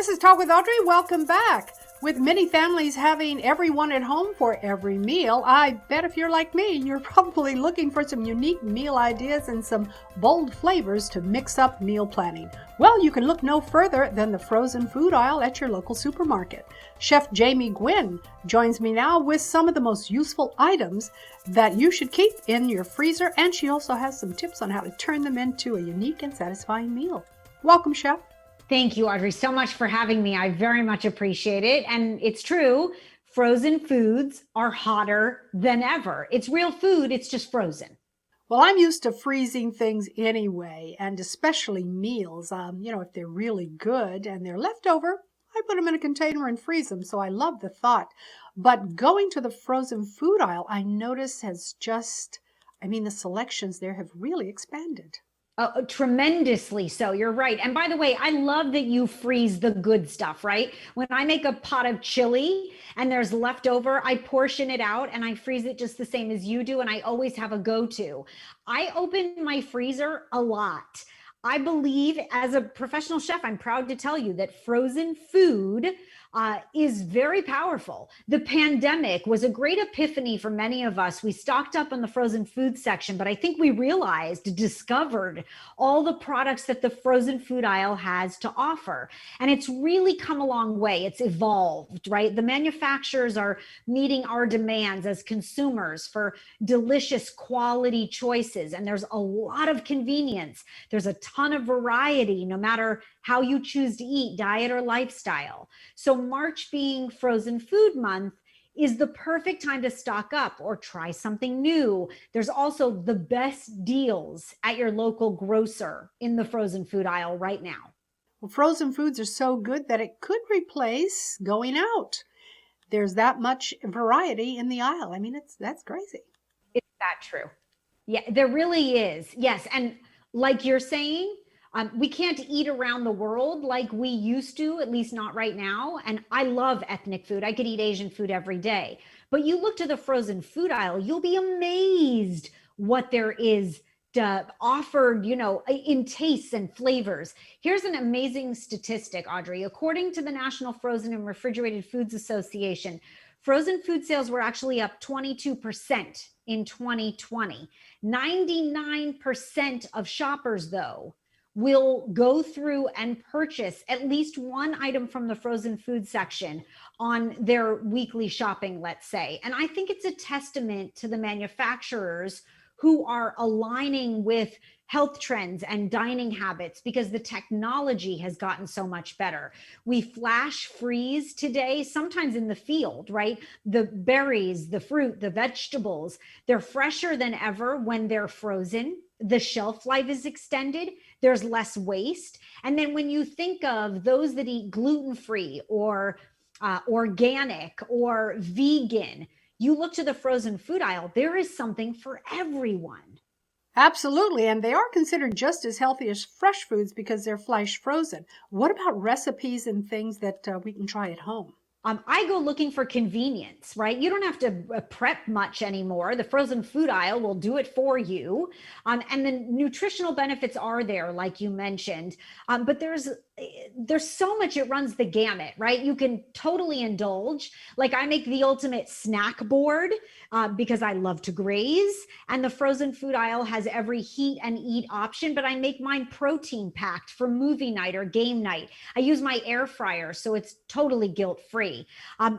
This is Talk with Audrey. Welcome back. With many families having everyone at home for every meal, I bet if you're like me, you're probably looking for some unique meal ideas and some bold flavors to mix up meal planning. Well, you can look no further than the frozen food aisle at your local supermarket. Chef Jamie Gwen joins me now with some of the most useful items that you should keep in your freezer, and she also has some tips on how to turn them into a unique and satisfying meal. Welcome, Chef. Thank you, Audrey, so much for having me. I very much appreciate it. And it's true, frozen foods are hotter than ever. It's real food, it's just frozen. Well, I'm used to freezing things anyway, and especially meals. If they're really good and they're leftover, I put them in a container and freeze them, so I love the thought. But going to the frozen food aisle, I notice the selections there have really expanded. Tremendously so. You're right. And by the way, I love that you freeze the good stuff, right? When I make a pot of chili and there's leftover, I portion it out and I freeze it just the same as you do. And I always have a go-to. I open my freezer a lot. I believe as a professional chef, I'm proud to tell you that frozen food is very powerful. The pandemic was a great epiphany for many of us. We stocked up on the frozen food section, but I think we discovered all the products that the frozen food aisle has to offer. And it's really come a long way. It's evolved, right? The manufacturers are meeting our demands as consumers for delicious quality choices. And there's a lot of convenience. There's a ton of variety, no matter how you choose to eat, diet or lifestyle. So March being frozen food month is the perfect time to stock up or try something new. There's also the best deals at your local grocer in the frozen food aisle right now. Well, frozen foods are so good that it could replace going out. There's that much variety in the aisle. That's crazy. Is that true? Yeah, there really is. Yes. And like you're saying, we can't eat around the world like we used to, at least not right now. And I love ethnic food. I could eat Asian food every day. But you look to the frozen food aisle, you'll be amazed what there is offered, in tastes and flavors. Here's an amazing statistic, Audrey. According to the National Frozen and Refrigerated Foods Association, frozen food sales were actually up 22% in 2020. 99% of shoppers, though, will go through and purchase at least one item from the frozen food section on their weekly shopping, let's say. And I think it's a testament to the manufacturers who are aligning with health trends and dining habits because the technology has gotten so much better. We flash freeze today, sometimes in the field, right? The berries, the fruit, the vegetables, they're fresher than ever when they're frozen. The shelf life is extended. There's less waste. And then when you think of those that eat gluten-free or organic or vegan, you look to the frozen food aisle, there is something for everyone. Absolutely, and they are considered just as healthy as fresh foods because they're flash frozen. What about recipes and things that we can try at home? I go looking for convenience, right? You don't have to prep much anymore. The frozen food aisle will do it for you. And the nutritional benefits are there, like you mentioned. But there's so much, it runs the gamut, right? You can totally indulge. Like I make the ultimate snack board because I love to graze. And the frozen food aisle has every heat and eat option, but I make mine protein packed for movie night or game night. I use my air fryer, so it's totally guilt-free.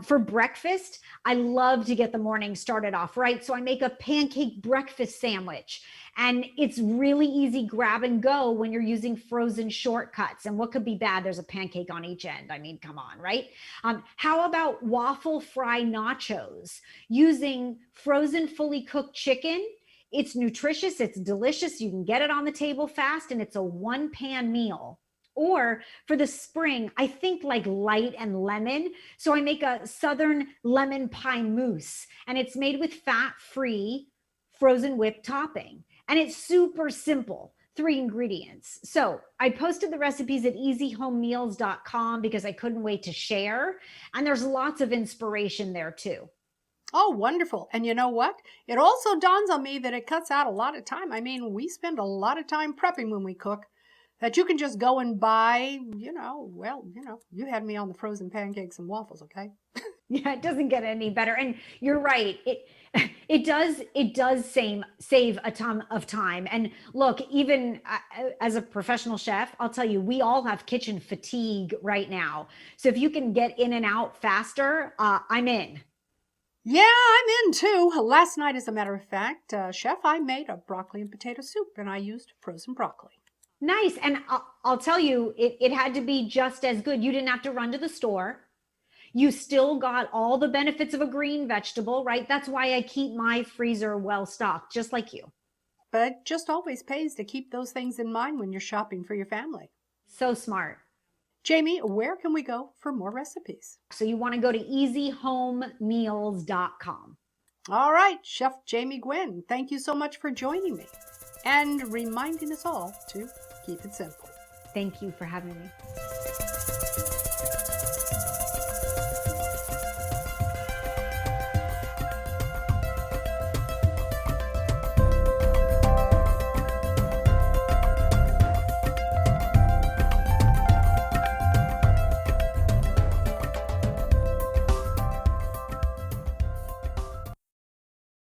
For breakfast, I love to get the morning started off right. So I make a pancake breakfast sandwich. And it's really easy grab and go when you're using frozen shortcuts. And what could be bad? There's a pancake on each end. I mean, come on, right? How about waffle fry nachos? Using frozen fully cooked chicken. It's nutritious, it's delicious. You can get it on the table fast, and it's a one-pan meal. Or for the spring, I think like light and lemon. So I make a Southern lemon pie mousse, and it's made with fat-free frozen whipped topping. And it's super simple, 3 ingredients. So I posted the recipes at easyhomemeals.com because I couldn't wait to share. And there's lots of inspiration there too. Oh, wonderful. And you know what? It also dawns on me that it cuts out a lot of time. We spend a lot of time prepping when we cook. that you can just go and buy, you had me on the frozen pancakes and waffles, okay? Yeah, it doesn't get any better. And you're right. It does save a ton of time. And look, even as a professional chef, I'll tell you, we all have kitchen fatigue right now. So if you can get in and out faster, I'm in. Yeah, I'm in too. Last night, as a matter of fact, Chef, I made a broccoli and potato soup, and I used frozen broccoli. Nice. And I'll tell you, it had to be just as good. You didn't have to run to the store. You still got all the benefits of a green vegetable, right? That's why I keep my freezer well stocked, just like you. But it just always pays to keep those things in mind when you're shopping for your family. So smart. Jamie, where can we go for more recipes? So you want to go to easyhomemeals.com. All right, Chef Jamie Gwen, thank you so much for joining me and reminding us all to keep it simple. Thank you for having me.